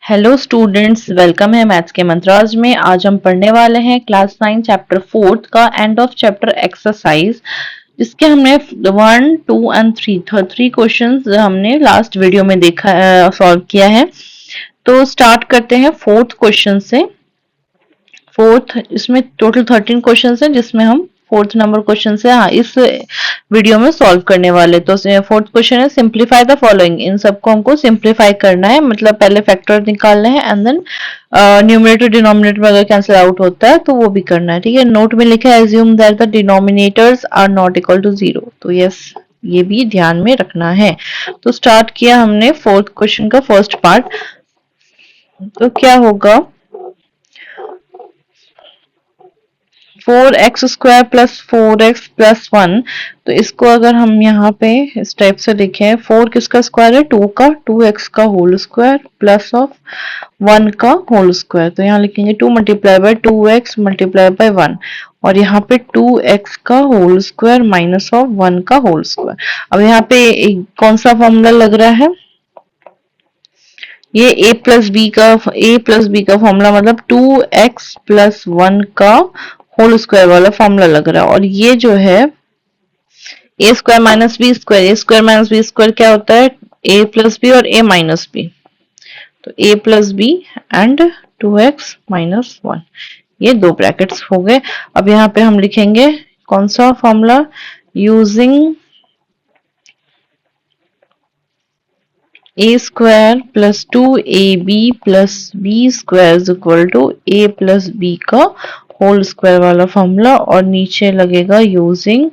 Hello students, welcome है maths के मंत्राज में। आज हम पढ़ने वाले हैं क्लास 9 चैप्टर 4 का एंड ऑफ चैप्टर एक्सरसाइज, जिसके हमने 1, 2 एंड 3 क्वेश्चंस हमने लास्ट वीडियो में देखा सॉल्व किया है। तो स्टार्ट करते हैं फोर्थ क्वेश्चन से। फोर्थ, इसमें टोटल 13 क्वेश्चंस हैं, जिसमें हम फोर्थ नंबर क्वेश्चन से इस वीडियो में सॉल्व करने वाले। तो फोर्थ क्वेश्चन है सिंप्लीफाई द फॉलोइंग। इन सबको हमको सिंप्लीफाई करना है, मतलब पहले फैक्टर निकालना है एंड देन न्यूमरेटर डिनोमिनेटर में अगर कैंसिल आउट होता है तो वो भी करना है। ठीक है, नोट में लिखा है assume that the denominators are not equal to 0। तो यस, ये भी ध्यान में रखना है। तो स्टार्ट किया हमने फोर्थ क्वेश्चन का फर्स्ट पार्ट। तो क्या होगा, 4x² प्लस 4x प्लस 1। तो इसको अगर हम यहाँ पे इस टाइप से लिखें, 4 किसका स्क्वायर है? 2 का, 2x का होल स्क्वायर प्लस ऑफ 1 का होल स्क्वायर। तो यहाँ लिखेंगे 2 multiply bye 2x multiply by 1, और यहाँ पे 2x का होल स्क्वायर माइनस ऑफ 1 का होल स्क्वायर। अब यहाँ पे कौन सा फॉर्मूला लग रहा है? ये a प्लस बी का फॉर्मूला, मतलब 2x प्लस 1 का होल स्क्वायर वाला फॉर्मूला लग रहा है। और ये जो है a square minus b square क्या होता है? a प्लस बी और a माइनस बी। तो a plus b and 2x minus 1, ये दो ब्रैकेट्स हो गए। अब यहाँ पे हम लिखेंगे कौन सा formula? Using a square plus 2ab plus b square is equal to a plus b का होल स्क्वायर वाला फॉर्मूला, और नीचे लगेगा using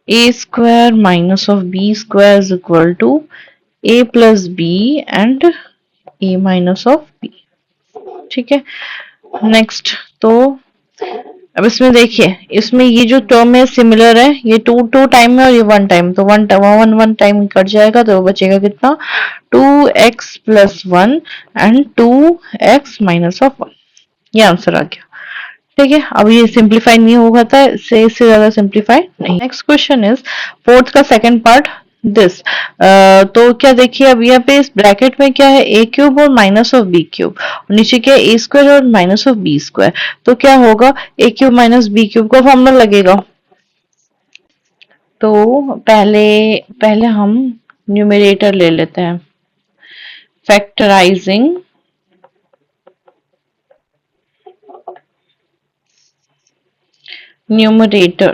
a square minus of b square is equal to a plus b and a minus of b। ठीक है, next. तो अब इसमें देखिए, इसमें ये जो टर्म है सिमिलर है, ये टू टाइम है और ये 1 टाइम। तो वन टाइम कट जाएगा, तो बचेगा कितना? 2x plus 1 and 2x minus of 1। ये आंसर आ गया। ठीक है, अब ये सिंप्लीफाई नहीं होगा था, इससे ज्यादा सिंप्लीफाई नहीं। नेक्स्ट क्वेश्चन इज फोर्थ का सेकंड पार्ट दिस। तो क्या देखिए, अब यहाँ पे इस ब्रैकेट में क्या है? a क्यूब और माइनस ऑफ b क्यूब, नीचे क्या है? a स्क्वायर और माइनस ऑफ b स्क्वायर। तो क्या होगा? a cube minus b cube का फॉर्मूला लगेगा। तो पहले पहले हम न्यूमरेटर ले लेते हैं। फैक्टराइजिंग न्यूमरेटर,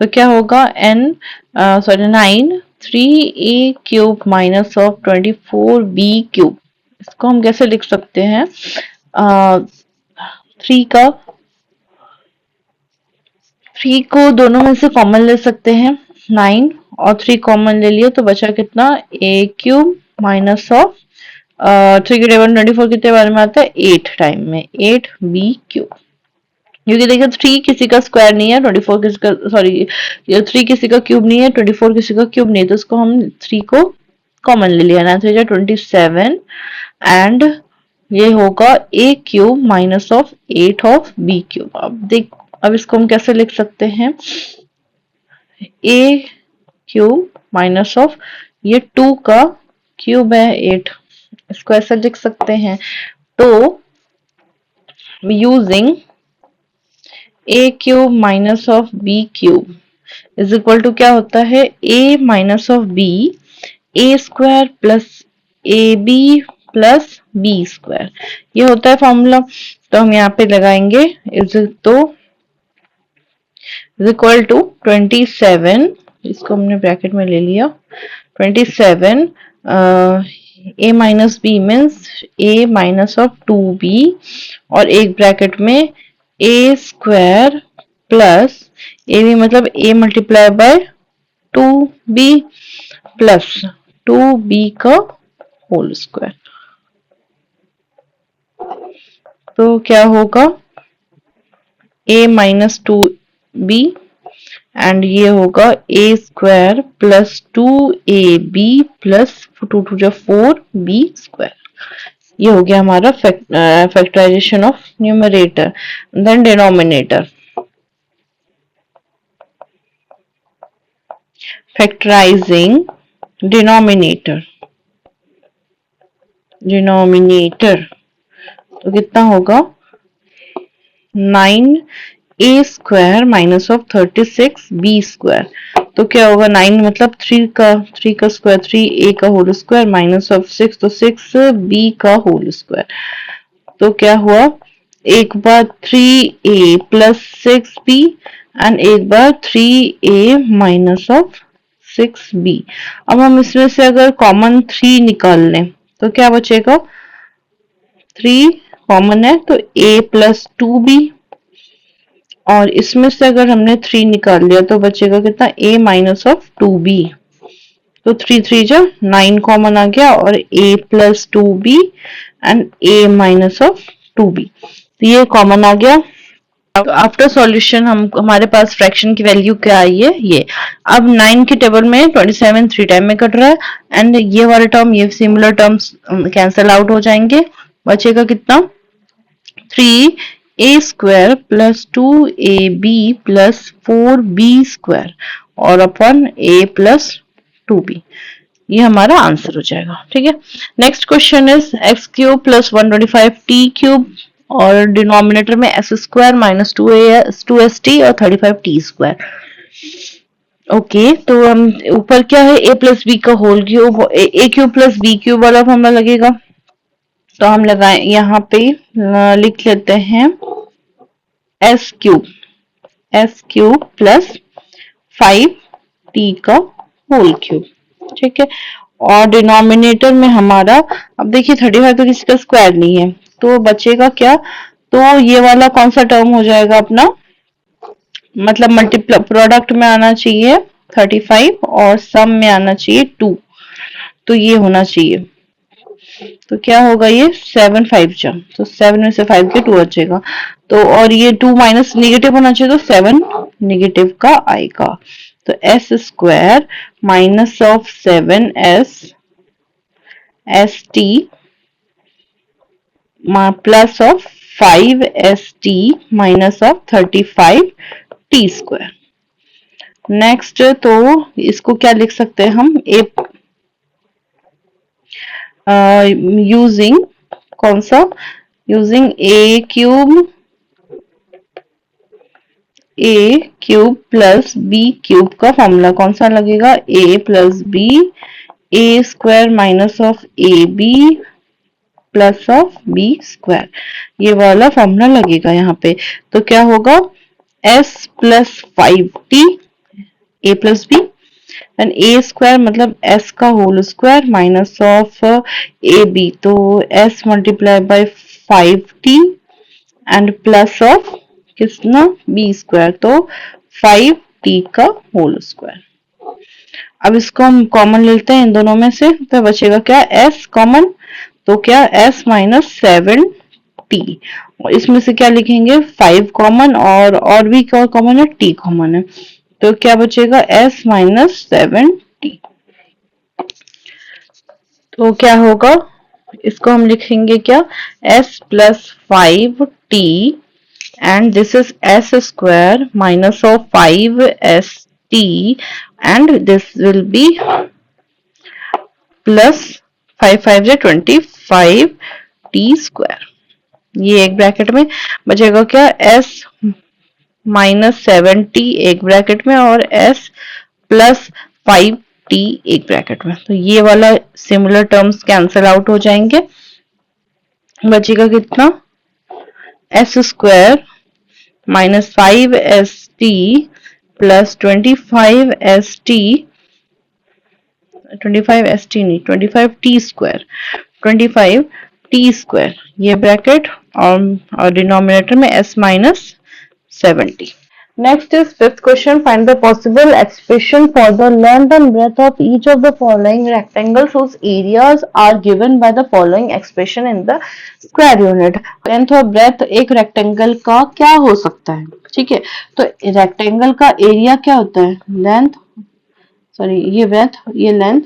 तो क्या होगा? 9 3a cube minus of 24b cube. इसको हम कैसे लिख सकते हैं? 3 को दोनों में से कॉमन ले सकते हैं। 9 और 3 कॉमन ले लिए तो बचा कितना? a क्यूब माइनस ऑफ 3 के टेबल 24 कितने बार में आता है? 8 टाइम में 8b क्यूब। क्योंकि देखिए 3 किसी का स्क्वायर नहीं है, 24 किसी का, सॉरी 3 किसी का क्यूब नहीं है, 24 किसी का क्यूब नहीं है, तो इसको हम 3 को कॉमन ले लिया ना, 3 27 एंड ये होगा a cube minus of 8 of b cube. अब इसको हम कैसे लिख सकते हैं? a क्यूब माइनस ऑफ ये 2 का क्यूब है 8, इसको ऐसे लिख सकते हैं। तो using a cube minus of b cube is equal to क्या होता है? a minus of b, a square plus a b plus b square, ये होता है फॉर्मूला। तो हम यहाँ पे लगाएंगे इज इक्वल टू 27, इसको हमने ब्रैकेट में ले लिया, 27 a minus b means a minus of 2b, और एक ब्रैकेट में a square plus a b, मतलब a multiply by 2b plus 2b का होल स्क्वायर। तो क्या होगा? a माइनस 2b एंड ये होगा a square plus 2ab plus 2 टू जा 4b स्क्वायर। ये हो गया हमारा factorisation of numerator. Then denominator, factorising denominator तो कितना होगा 9a² minus of 36b square. तो क्या होगा 9 मतलब 3 का स्क्वायर 3a का होल स्क्वायर माइनस ऑफ 6 तो 6b का होल स्क्वायर। तो क्या हुआ एक बार 3a प्लस 6b एंड एक बार 3a माइनस ऑफ 6b। अब हम इसमें से अगर कॉमन 3 निकाल लें तो क्या बचेगा 3 कॉमन है तो a प्लस 2b और इसमें से अगर हमने 3 निकाल लिया तो बचेगा कितना a माइनस ऑफ 2b। तो 3 जा 9 कॉमन आ गया और a plus 2b and a minus of 2b तो ये कॉमन आ गया। तो आफ्टर सॉल्यूशन हमारे पास फ्रैक्शन की वैल्यू क्या आई है ये। अब 9 के टेबल में 27 3 टाइम में कट रहा है एंड ये वाले टर्म ये सिमिलर टर्म्स कैंसिल आउट हो जाएंगे। बचेगा कितना 3a² plus 2ab plus 4b square और अपन a प्लस 2b। ये हमारा आंसर हो जाएगा। ठीक है, next question is x³ plus 125t³ और डिनोमिनेटर में s² माइनस 2st और 35t²। ओके तो हम ऊपर क्या है a प्लस बी का whole cube a³ plus b³ वाला फॉर्मूला लगेगा। तो हम लगाए यहाँ पे लिख लेते हैं s³ प्लस 5t का होल क्यूब। ठीक है, और डिनोमिनेटर में हमारा अब देखिए 35 तो किसी का स्क्वायर नहीं है तो बचेगा क्या तो ये वाला कौन सा टर्म हो जाएगा अपना मतलब मल्टीप्लाई प्रोडक्ट में आना चाहिए 35 और सम में आना चाहिए 2 तो ये होना चाहिए। तो क्या होगा ये 7 5 जा तो 7 में से 5 के 2 बचेगा तो और ये 2 माइनस निगेटिव होना चाहिए तो 7 निगेटिव का आएगा। तो s² minus of 7s st plus of 5st minus of 35t²। Next तो इसको क्या लिख सकते हैं हम यूजिंग कौन सा यूजिंग a³ प्लस b³ का फॉर्मूला कौन सा लगेगा a plus b a² minus of ab plus of b²। ये वाला फॉर्मूला लगेगा यहाँ पे। तो क्या होगा s plus 5t a plus b and a² मतलब s का whole square minus of ab तो s multiply by 5t and plus of कितना b² तो 5t का होल स्क्वायर। अब इसको हम कॉमन लेते हैं इन दोनों में से तो बचेगा क्या s कॉमन तो क्या s माइनस 7t और इसमें से क्या लिखेंगे 5 कॉमन और भी क्या कॉमन है t कॉमन है तो क्या बचेगा s माइनस 7t। तो क्या होगा इसको हम लिखेंगे क्या s plus 5t and this is s² minus of 5st and this will be plus 5 5 is 25t²। ये एक ब्रैकेट में बचेगा क्या s माइनस 7t एक ब्रैकेट में और s प्लस 5t एक ब्रैकेट में। तो ये वाला सिमिलर टर्म्स कैंसिल आउट हो जाएंगे। बचेगा कितना s² minus 5st plus 25st नहीं 25t² ये ब्रैकेट और डिनोमिनेटर में s minus 7t। Next is fifth question. Find the possible expression for the length and breadth of each of the following rectangles whose areas are given by the following expression in the square unit. Length और breadth एक rectangle का क्या हो सकता है। ठीक है, तो rectangle का एरिया क्या होता है लेंथ सॉरी ये breadth ये लेंथ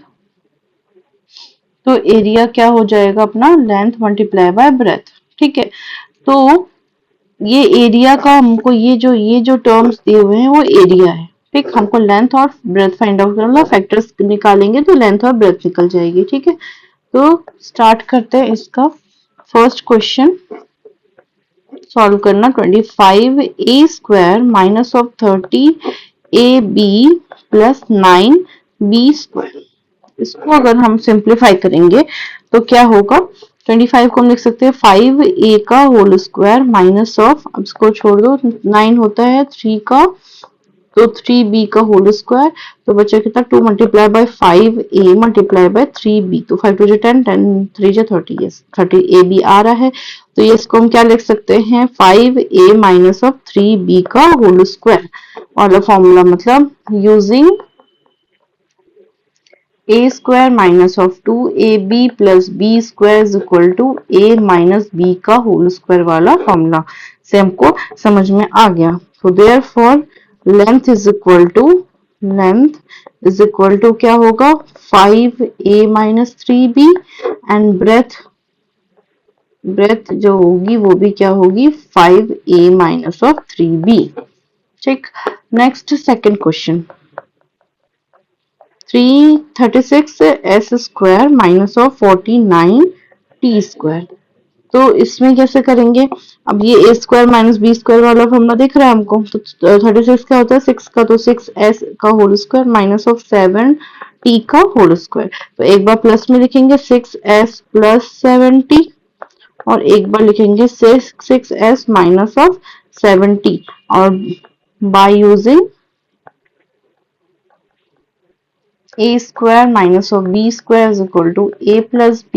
तो एरिया क्या हो जाएगा अपना लेंथ मल्टीप्लाई बाय ब्रेथ। ठीक है, तो ये एरिया का हमको ये जो टर्म्स दिए हुए हैं वो एरिया है। ठीक, हमको लेंथ और ब्रेथ फाइंड आउट करना, फैक्टर्स निकालेंगे तो लेंथ और ब्रेथ निकल जाएगी। ठीक है, तो स्टार्ट करते हैं इसका फर्स्ट क्वेश्चन सॉल्व करना। 25a² minus of 30ab plus 9b²। इसको अगर हम सिंप्लीफाई करेंगे तो क्या होगा, 25 को हम लिख सकते हैं 5a का होल स्क्वायर माइनस ऑफ, अब इसको छोड़ दो, 9 होता है 3 का, तो 3b का होल स्क्वायर, तो बचा कितना 2 multiply bye 5a multiply by 3b, तो 5 टू 10, 10 3 30, यस 30ab आ रहा है। तो ये इसको हम क्या लिख सकते हैं, 5a माइनस ऑफ 3b का होल स्क्वायर वाला फॉर्मूला, मतलब using a² minus of 2ab plus b² is equal to a minus b का होल स्क्वायर वाला फॉर्मूला से हमको समझ में आ गया। तो therefore length is equal to क्या होगा, 5a minus 3b, and breadth जो होगी वो भी क्या होगी, 5a माइनस ऑफ 3b। ठीक, next second question, 336s² minus of 49t²। तो इसमें कैसे करेंगे, अब ये a² माइनस b² वाला फॉर्मूला दिख रहा है हमको, तो 36 क्या होता है 6 का, तो 6s का whole square minus of 7t का होल स्क्वायर। तो एक बार प्लस में लिखेंगे 6s प्लस 7t, और एक बार लिखेंगे 6s माइनस ऑफ 7t, और bye using a² minus of b² is equal to a plus b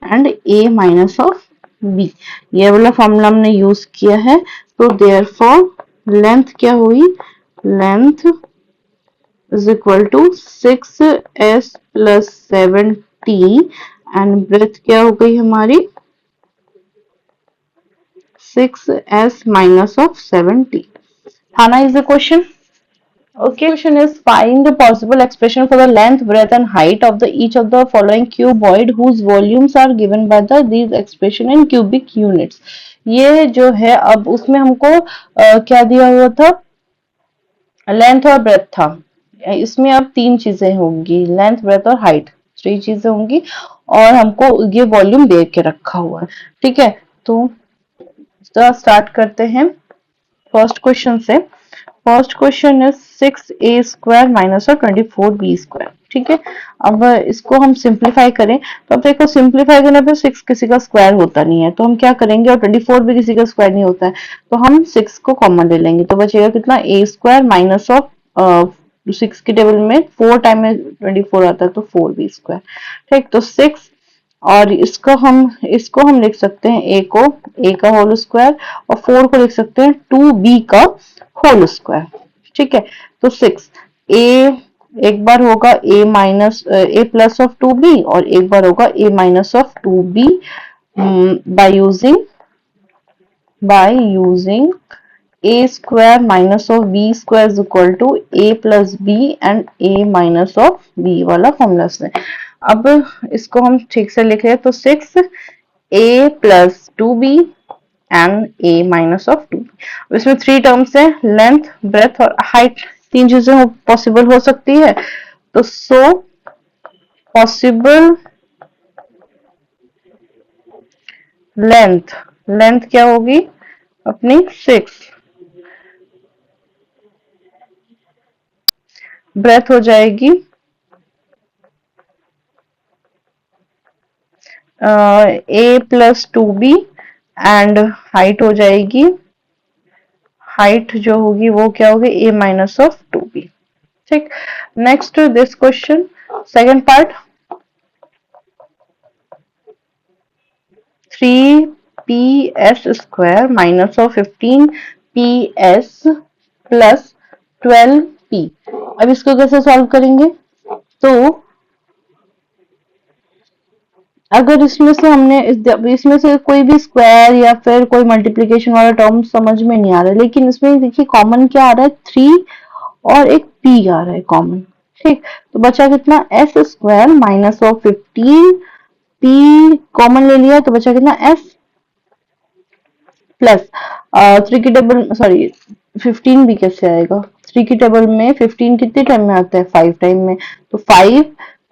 and a minus of b, ये वाला फॉर्मूला हमने यूज किया है। तो देयरफॉर लेंथ क्या हुई, length is equal to 6s plus 7t, and breadth क्या हो गई हमारी 6s माइनस ऑफ 7t। थाना is the question. Okay, question is find the possible expression for the length, breadth and height of the each of the following cuboid whose volumes are given by the these expression in cubic units। ये जो है अब उसमें हमको क्या दिया हुआ था, लेंथ और ब्रेथ था, इसमें अब तीन चीजें होंगी, लेंथ ब्रेथ और हाइट, थ्री चीजें होंगी, और हमको ये वॉल्यूम दे के रखा हुआ है। ठीक है, तो स्टार्ट करते हैं फर्स्ट क्वेश्चन से। First question is 6a² minus और 24b²। ठीक है, अब इसको हम सिंप्लीफाई करें, तो अब देखो सिंप्लीफाई करने पे 6 किसी का स्क्वायर होता नहीं है, तो हम क्या करेंगे, और 24 भी किसी का स्क्वायर नहीं होता है, तो हम 6 को कॉमन ले लेंगे, तो बचेगा कितना a² माइनस ऑफ 6 की टेबल में 4 टाइम में 24 आता है, तो 4b²। ठीक, तो 6, और इसको हम लिख सकते हैं a का होल स्क्वायर, और 4 को लिख सकते हैं 2b का होल स्क्वायर। ठीक है, तो 6 a एक बार होगा a प्लस ऑफ 2b, और एक बार होगा a minus of 2b, by using a² minus of b² is equal to a plus b and a minus of b वाला फॉर्मूला से। अब इसको हम ठीक से लिख रहे हैं, तो 6a plus 2b and a minus of 2b। इसमें थ्री टर्म्स है, लेंथ ब्रेथ और हाइट, तीन चीजें पॉसिबल हो सकती है, तो सो पॉसिबल लेंथ क्या होगी अपनी 6, ब्रेथ हो जाएगी a plus 2b, and height हो जाएगी, हाइट जो होगी वो क्या होगी a माइनस ऑफ 2b। ठीक, next this question second part, 3ps² minus of 15ps plus 12p। अब इसको कैसे सॉल्व करेंगे, तो अगर इसमें से कोई भी स्क्वायर या फिर कोई मल्टीप्लिकेशन वाला टर्म समझ में नहीं आ रहा है, लेकिन इसमें देखिए कॉमन क्या आ रहा है, 3 और एक p आ रहा है कॉमन। ठीक, तो बचा कितना s² minus of 15, p common ले लिया तो बचा कितना s प्लस 3 की टेबल, सॉरी 15 भी कैसे आएगा, 3 की टेबल में 15 कितने टाइम में आता है? 5 टाइम में, तो 5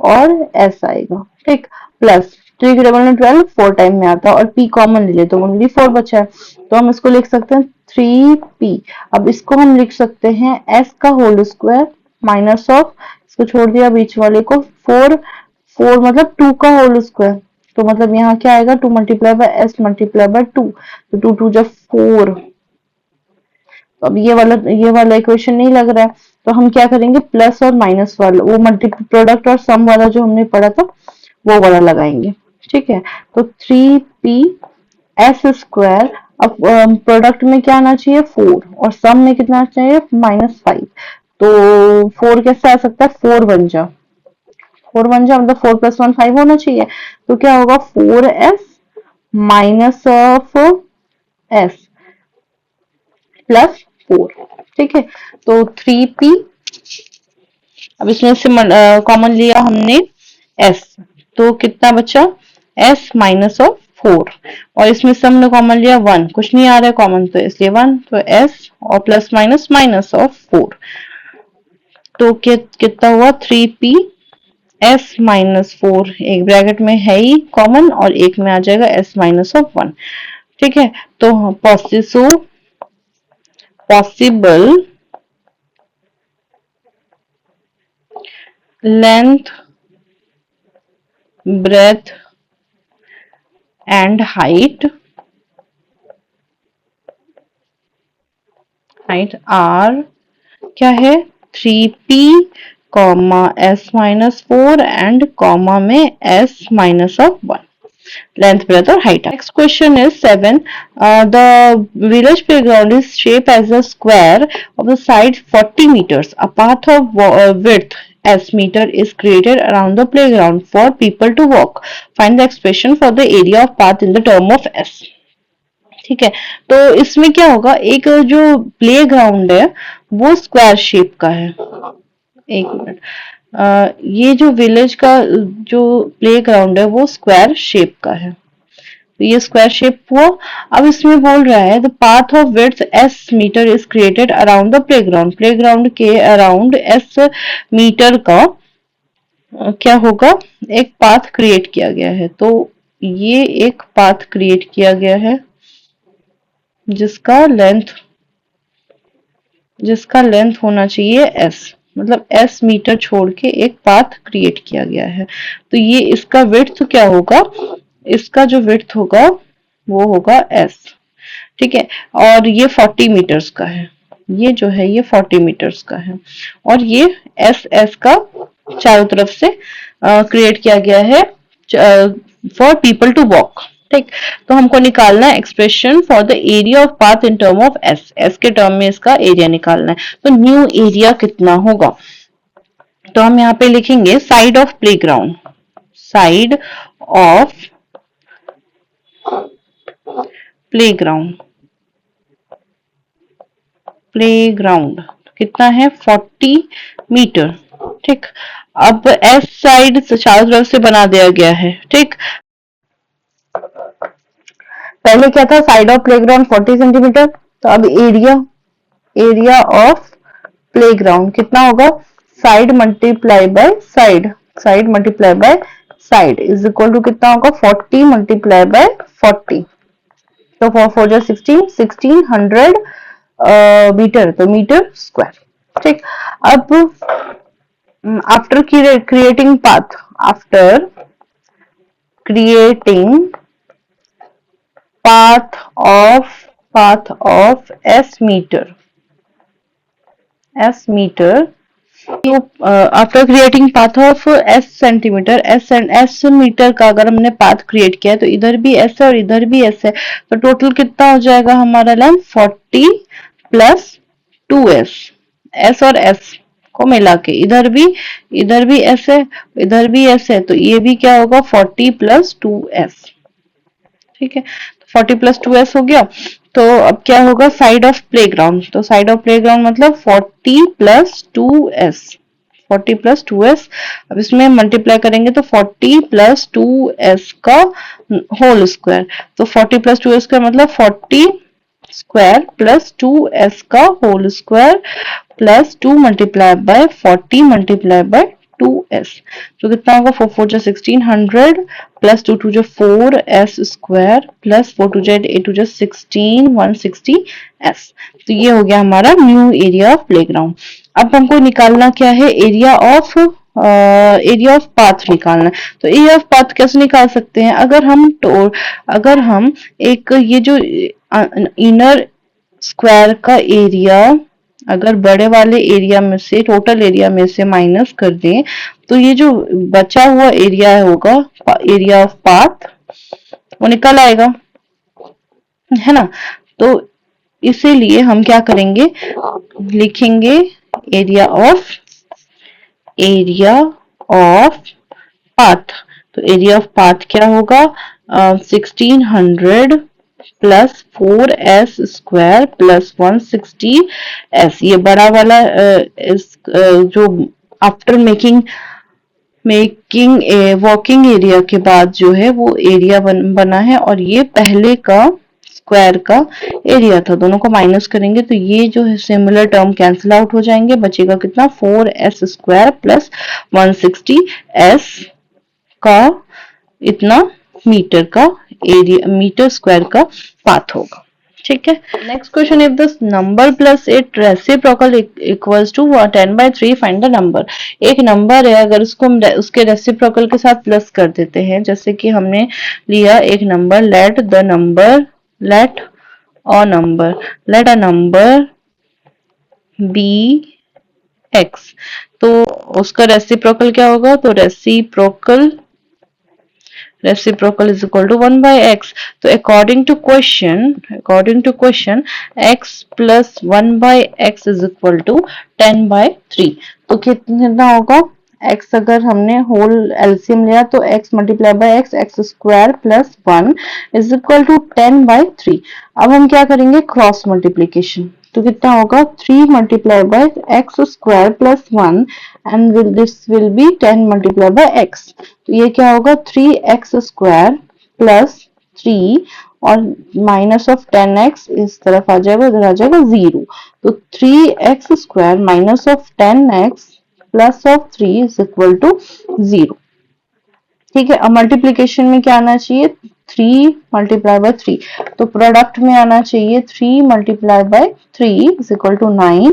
और s आएगा, ठीक। प्लस 3 की टेबल में 12 4 टाइम में आता है, और p कॉमन ले ले तो ओनली 4 बचा है, तो हम इसको लिख सकते हैं 3p। अब इसको हम लिख सकते हैं s का होल स्क्वायर माइनस ऑफ, इसको छोड़ दिया बीच वाले को, 4 4 मतलब 2 का होल स्क्वायर, तो मतलब यहाँ क्या आएगा 2 multiply by S multiply by 2, तो 2 2 जब 4। तो अब ये वाला इक्वेशन नहीं लग रहा है, तो हम क्या करेंगे प्लस और माइनस वाला, वो मल्टी प्रोडक्ट और सम वाला जो हमने पढ़ा था वो वाला लगाएंगे, ठीक है। तो 3p एस स्क्वायर, अब प्रोडक्ट में क्या आना चाहिए 4 और सम में कितना चाहिए -5, तो 4 कैसे आ सकता है 4 बन जा मतलब 4 + 1 5 होना चाहिए, तो क्या होगा 4s minus of s plus 4, ठीक है। तो 3p, अब इसमें से कॉमन लिया हमने s, तो कितना बचा s माइनस ऑफ 4, और इसमें से हमने कॉमन लिया 1, कुछ नहीं आ रहा है कॉमन तो इसलिए 1, तो s और प्लस माइनस माइनस ऑफ 4, तो कितना हुआ 3p s माइनस 4, एक ब्रैकेट में है ही कॉमन और एक में आ जाएगा s माइनस ऑफ 1, ठीक है। तो possible length breadth and height are क्या है 3p comma s minus 4 and comma में s minus of 1, length, breadth or height. Next question is 7. The village playground is shaped as a square of the side 40 meters. A path of width s meter is created around the playground for people to walk. Find the expression for the area of path in the term of s. ठीक है, तो इसमें क्या होगा, एक जो play ground है वो स्क्वायर शेप का है। एक मिनट, ये जो विलेज का जो प्ले ग्राउंड है वो स्क्वायर शेप का है, तो ये स्क्वायर शेप हुआ। अब इसमें बोल रहा है the path of width s metre is created around the playground, playground के अराउंड एस मीटर का क्या होगा, एक पाथ क्रिएट किया गया है। तो ये एक पाथ क्रिएट किया गया है जिसका लेंथ होना चाहिए s, मतलब s मीटर छोड़ के एक पाथ क्रिएट किया गया है, तो ये इसका विड्थ क्या होगा, इसका जो विड्थ होगा वो होगा s, ठीक है। और ये 40 मीटर्स का है, ये जो है ये 40 मीटर्स का है, और ये s का चारों तरफ से क्रिएट किया गया है फॉर पीपल टू वॉक, ठीक। तो हमको निकालना है expression for the area of path in term of S के टर्म में इसका एरिया निकालना है। तो न्यू एरिया कितना होगा, तो हम यहाँ पे लिखेंगे side of playground, side of playground, playground कितना है 40 मीटर, ठीक। अब एस साइड चारों तरफ से बना दिया गया है, ठीक। पहले क्या था साइड ऑफ प्लेग्राउंड 40 सेंटीमीटर, तो अब एरिया ऑफ प्लेग्राउंड कितना होगा, side multiply by side, side multiply by side is equal to कितना होगा 40 मल्टीप्लाई बाय 40, तो 4 4 जा 1600 मीटर, तो मीटर स्क्वायर, ठीक। अब after creating path, after creating path of s meter, after creating path of s centimetre, s metre का अगर हमने पाथ क्रिएट किया तो इधर भी s है और इधर भी s है, तो टोटल कितना हो जाएगा हमारा लेंथ 40 प्लस 2s, s और s को मिला के इधर भी s है, इधर भी s है, तो ये भी क्या होगा 40 प्लस 2s, ठीक है। 40 प्लस 2s हो गया, तो अब क्या होगा साइड ऑफ प्लेग्राउंड, तो साइड ऑफ प्लेग्राउंड मतलब 40 प्लस 2s, 40 प्लस 2s, अब इसमें मल्टीप्लाई करेंगे तो 40 प्लस 2s का होल स्क्वायर, तो 40 प्लस 2s का मतलब 40 स्क्वायर प्लस 2s का whole square plus 2 multiply by 40 multiply by 2s। तो कितना होगा 4 4 जा 1600 प्लस 2 2 जा 4s स्क्वायर प्लस 4 2 जा 8 2 जा 16 160s। तो ये हो गया हमारा न्यू एरिया ऑफ प्लेग्राउंड। अब हमको निकालना क्या है, एरिया ऑफ पाथ निकालना है। तो एरिया ऑफ पाथ कैसे निकाल सकते हैं, अगर हम एक ये जो इनर स्क्वायर का एरिया अगर बड़े वाले एरिया में से, टोटल एरिया में से माइनस कर दें, तो ये जो बचा हुआ एरिया होगा, एरिया ऑफ पाथ, वो निकल आएगा, है ना। तो इसीलिए हम क्या करेंगे, लिखेंगे एरिया ऑफ पाथ। तो एरिया ऑफ पाथ क्या होगा, 1600 plus 4s square plus 160s। ये बड़ा वाला जो आफ्टर मेकिंग वॉकिंग एरिया के बाद जो है वो एरिया बना है, और ये पहले का स्क्वायर का एरिया था। दोनों को माइनस करेंगे तो ये जो है सिमिलर टर्म कैंसिल आउट हो जाएंगे, बचेगा कितना 4s स्क्वायर प्लस 160s का इतना मीटर स्क्वायर का पाथ होगा। ठीक है। Next question, if the number plus it reciprocal equals to 10/3 find the number. एक नंबर है, अगर उसको हम उसके रेसिप्रोकल के साथ प्लस कर देते हैं, जैसे कि हमने लिया एक number, let a number be x, तो उसका रेसिप्रोकल क्या होगा, तो reciprocal is equal to 1/x। तो according to question x plus 1/x is equal to 10/3। तो कितना होगा, x अगर हमने होल एलसीएम लिया तो x multiply by x square plus 1 is equal to 10/3। अब हम क्या करेंगे, क्रॉस मल्टीप्लीकेशन। तो कितना होगा 3 multiply bye x square plus 1 and this will be 10 multiply by x. तो ये क्या होगा 3x स्क्वायर प्लस 3 और माइनस ऑफ 10x इस तरफ आ जाएगा, इधर आ जाएगा 0। तो 3x square minus of 10x plus of 3 is equal to 0। ठीक है। अब मल्टीप्लीकेशन में क्या आना चाहिए, 3 मल्टीप्लाई बाय 3। तो प्रोडक्ट में आना चाहिए 3 multiply by 3 is equal to 9,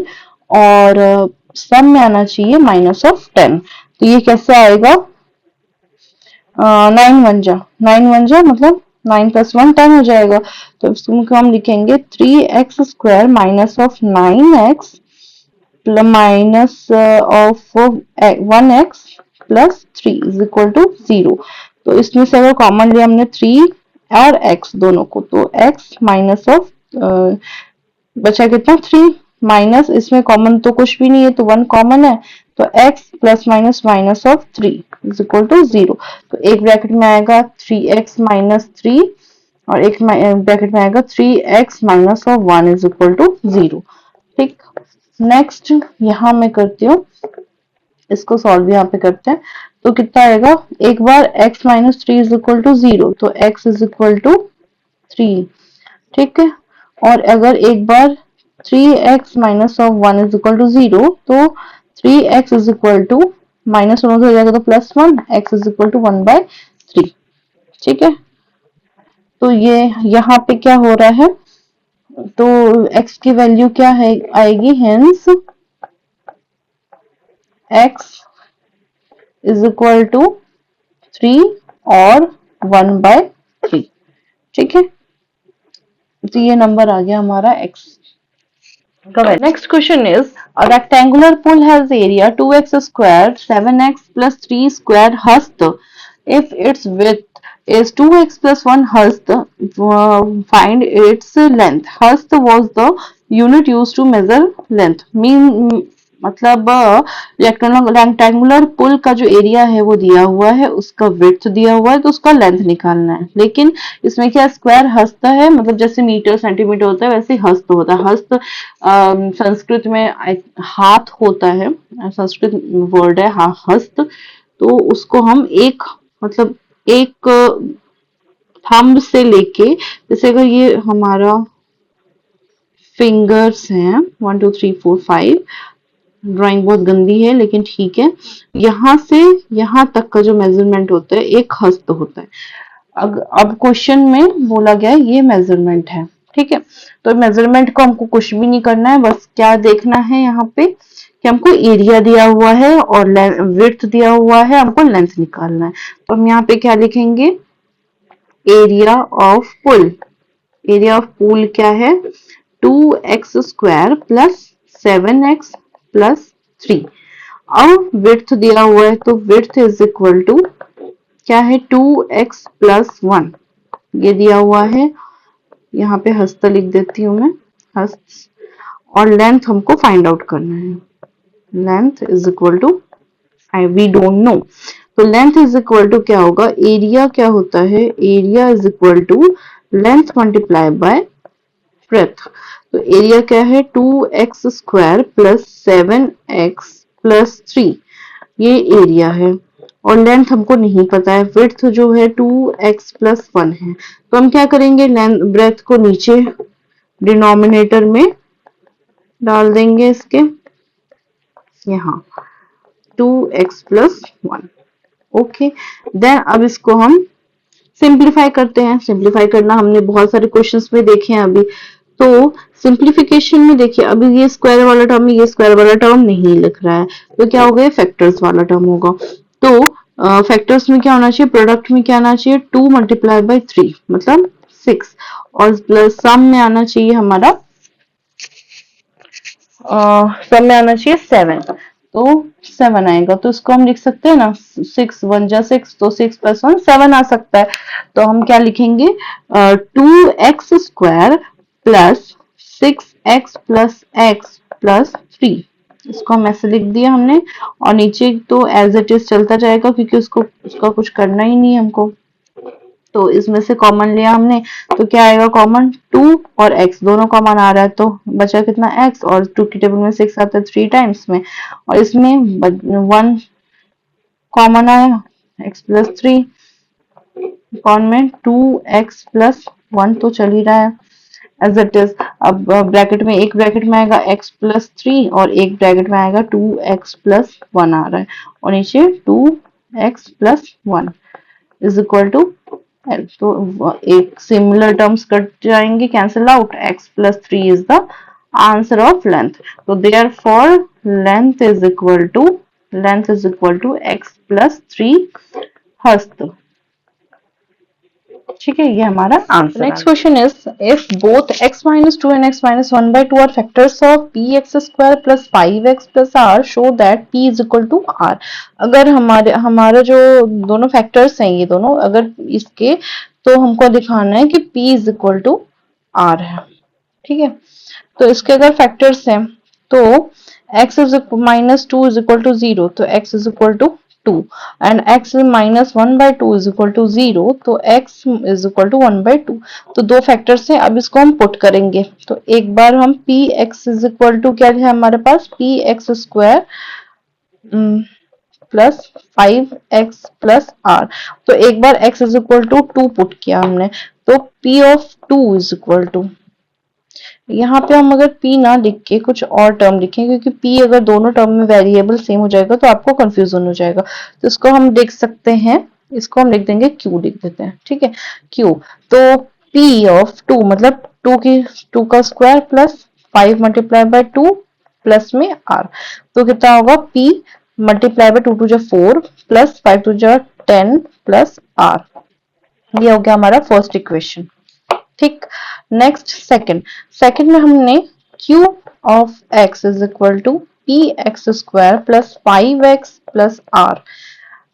और सम में आना चाहिए माइनस ऑफ 10। तो ये कैसे आएगा, 9 वन जा मतलब 9 प्लस 1 10 हो जाएगा। तो इसको हम लिखेंगे 3x square minus of 9x minus of 1x plus 3 is equal to 0। तो इसमें से अगर कॉमन लिया हमने 3 और x दोनों को, तो x माइनस ऑफ बचा कितना 3 माइनस, इसमें कॉमन तो कुछ भी नहीं है तो 1 कॉमन है, तो x plus minus minus of 3 is equal to 0। तो एक ब्रैकेट में आएगा 3x माइनस 3 और एक ब्रैकेट में आएगा 3x minus of 1 is equal to 0। ठीक। नेक्स्ट यहाँ मैं करती हूँ, इसको सॉल्व यहाँ पे करते हैं। तो कितना आएगा, एक बार x minus 3 is equal to 0, तो x इज इक्वल टू 3। ठीक है। और अगर एक बार 3x minus of 1 is equal to 0, तो 3x is equal to minus 1 हो जाएगा तो plus 1, x is equal to 1/3। ठीक है। तो ये यहाँ पे क्या हो रहा है, तो x की वैल्यू क्या है आएगी, hence x is equal to 3 और 1/3। ठीक है। तो ये नंबर आ गया हमारा x। Next question is, a rectangular pool has area 2x square 7x plus 3 square hast, if its width is 2x plus 1 hast, find its length। Hast was the unit used to measure length। मतलब rectangular पुल का जो area है वो दिया हुआ है, उसका width दिया हुआ है, तो उसका लेंथ निकालना है। लेकिन इसमें क्या स्क्वायर हस्त है, मतलब जैसे मीटर सेंटीमीटर होता है वैसे हस्त होता है। हस्त संस्कृत में हाथ होता है, संस्कृत वर्ड है हस्त। तो उसको हम एक मतलब एक थंब से लेके, जैसे अगर ये हमारा फिंगर्स हैं 1 2 3 4 5। ड्राइंग बहुत गंदी है लेकिन ठीक है। यहाँ से यहाँ तक का जो मेजरमेंट होता है एक हस्त होता है। अब क्वेश्चन में बोला गया है ये मेजरमेंट है, ठीक है। तो मेजरमेंट को हमको कुछ भी नहीं करना है, बस क्या देखना है यहाँ पे कि हमको एरिया दिया हुआ है और विड्थ दिया हुआ है, हमको लेंथ निकालना है। तो हम यहाँ पे क्या लिखेंगे, area of pool. Area of pool क्या है, 2x square plus 7x plus 3। अब विड्थ दिया हुआ है तो विड्थ इज इक्वल टू क्या है, 2x प्लस 1, ये दिया हुआ है। यहाँ पे हस्त लिख देती हूँ मैं, हस्त। और लेंथ हमको फाइंड आउट करना है, length is equal to we don't know. तो लेंथ इज इक्वल टू क्या होगा, एरिया क्या होता है, area is equal to length multiply by breadth. तो एरिया क्या है, 2x square plus 7x plus 3, ये एरिया है। और लेंथ हमको नहीं पता है, विड्थ जो है 2x प्लस 1 है। तो हम क्या करेंगे, लेंथ ब्रेथ को नीचे डिनोमिनेटर में डाल देंगे इसके, यहाँ 2x प्लस 1। ओके, देन अब इसको हम सिंप्लीफाई करते हैं। सिंप्लीफाई करना हमने बहुत सारे क्वेश्चंस में देखे हैं अभी। तो सिंप्लीफिकेशन में देखिए, अभी ये स्क्वायर वाला टर्म है, ये स्क्वायर वाला टर्म नहीं लिख रहा है, तो क्या होगा, फैक्टर्स वाला टर्म होगा। तो फैक्टर्स में क्या होना चाहिए, प्रोडक्ट में क्या आना चाहिए, 2 मल्टीप्लाई बाई 3 मतलब 6, और प्लस सम में आना चाहिए हमारा, सम में आना चाहिए 7। तो 7 आएगा, तो इसको हम लिख सकते हैं ना, 6 1 जा 6, तो 6 प्लस 1 7 आ सकता है। तो हम क्या लिखेंगे, 2x square plus 6x plus x plus 3। इसको हम ऐसे लिख दिया हमने, और नीचे तो एज इट इज चलता जाएगा क्योंकि उसका कुछ करना ही नहीं है हमको। तो इसमें से कॉमन लिया हमने, तो क्या आएगा कॉमन, 2 और x दोनों कॉमन आ रहा है, तो बचा कितना x, और 2 की टेबल में 6 आता है 3 टाइम्स में, और इसमें 1 कॉमन आया, x प्लस 3, कॉमन में 2x प्लस 1 तो चल ही रहा है एज इट इज। अब ब्रैकेट में, एक ब्रैकेट में आएगा x प्लस 3 और एक ब्रैकेट में आएगा 2x प्लस 1 आ रहा है, और नीचे 2x plus 1 is equal to L। तो एक सिमिलर टर्म्स कट जाएंगे, cancel out, x plus 3 is the answer of length. तो therefore length is equal to x plus 3 हस्त। ठीक है, ये हमारा answer. Next question is, if both x minus 2 and x minus 1 by 2 are factors of px square plus 5x plus r, show that p is equal to r। अगर हमारा जो दोनों factors हैं, ये दोनों अगर इसके, तो हमको दिखाना है कि p is equal to r है, ठीक है। तो इसके अगर फैक्टर्स हैं, तो x is minus 2 is equal to 0, तो x is equal to 2, and x minus 1 by 2 is equal to 0, तो x is equal to 1 by 2। तो दो फैक्टर्स हैं, अब इसको हम पुट करेंगे। तो एक बार हम px is equal to क्या है हमारे पास, px square plus 5x plus r। तो एक बार x is equal to 2 put किया हमने, तो p of 2 is equal to, यहाँ पे हम अगर p ना लिख के कुछ और टर्म लिखें, क्योंकि p अगर दोनों टर्म में वेरिएबल सेम हो जाएगा तो आपको कंफ्यूजन हो जाएगा। तो इसको हम देख सकते हैं, इसको हम लिख देंगे q, लिख देते हैं, ठीक है, q। तो p ऑफ 2 मतलब 2 का square plus 5 multiply bye 2 plus में r, तो कितना होगा, p मल्टीप्लाई बाय 2 2 जा 4 प्लस 5 2 जा 10 प्लस r। ये हो गया हमारा फर्स्ट इक्वेशन, ठीक। नेक्स्ट सेकंड में हमने q of x is equal to p x square plus 5x plus r।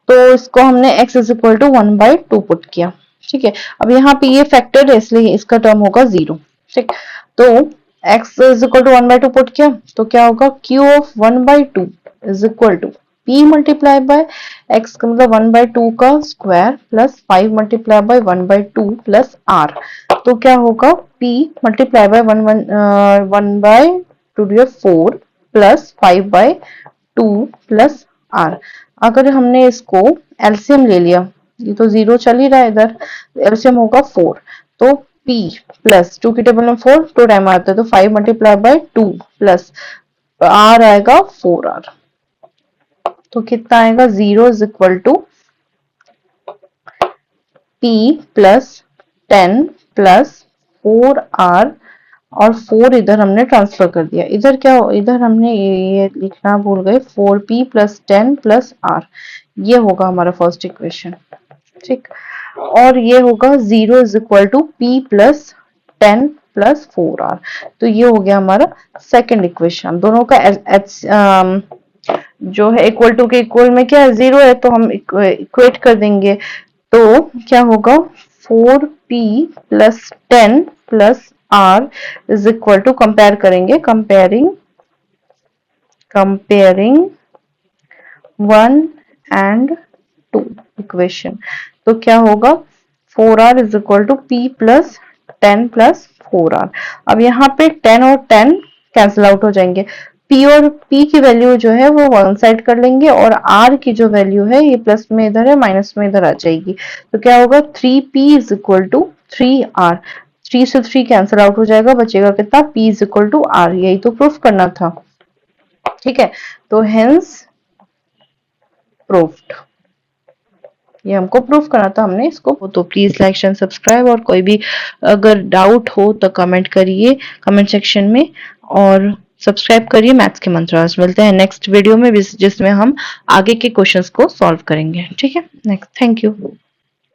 तो इसको हमने x is equal to 1 by 2 put किया, ठीक है। अब यहाँ पे ये फैक्टर है इसलिए इसका टर्म होगा 0, ठीक। तो x is equal to 1 by 2 put किया, तो क्या होगा, q of 1 by 2 is equal to p multiply by x का मतलब 1 बाई 2 का square plus 5 multiply by 1 by 2 plus r। तो क्या होगा, p multiply by 1 by 2 4 plus 5 by 2 plus r। अगर हमने इसको एलसीएम ले लिया, ये तो 0 चल ही रहा है इधर, एलसीएम होगा 4, तो p प्लस 2 की टेबल में 4, 2 टाइम आता है तो 5 मल्टीप्लाई बाय 2 प्लस r आएगा 4r। तो कितना आएगा 0 is equal to p plus 10 plus 4r और 4 इधर हमने ट्रांसफर कर दिया। इधर क्या इधर हमने ये लिखना भूल गए 4p प्लस 10 प्लस r। ये होगा हमारा फर्स्ट इक्वेशन। ठीक, और ये होगा 0 is equal to p plus 10 plus 4r। तो ये हो गया हमारा सेकंड इक्वेशन। दोनों का जो है इक्वल टू के इक्वल में क्या है 0 है तो हम इक्वेट कर देंगे। तो क्या होगा 4p plus 10 plus r is equal to, compare करेंगे, कंपेयरिंग 1 एंड 2 इक्वेशन। तो क्या होगा 4r is equal to p plus 10 plus 4r। अब यहाँ पे 10 और 10 कैंसिल आउट हो जाएंगे। p और p की वैल्यू जो है वो वन साइड कर लेंगे और r की जो वैल्यू है ये प्लस में इधर है माइनस में इधर आ जाएगी। तो क्या होगा 3p is equal to 3r। 3 से 3 कैंसिल आउट हो जाएगा, बचेगा कितना p is equal to r। यही तो प्रूफ करना था। ठीक है, तो हेंस प्रूफ्ड, ये हमको प्रूफ करना था हमने इसको। तो प्लीज लाइक एंड सब्सक्राइब, और कोई भी अगर डाउट हो तो कमेंट करिए कमेंट सेक्शन में, और सब्सक्राइब करिए मैथ्स के मंत्रास। मिलते हैं नेक्स्ट वीडियो में जिसमें हम आगे के क्वेश्चंस को सॉल्व करेंगे। ठीक है, नेक्स्ट, थैंक यू।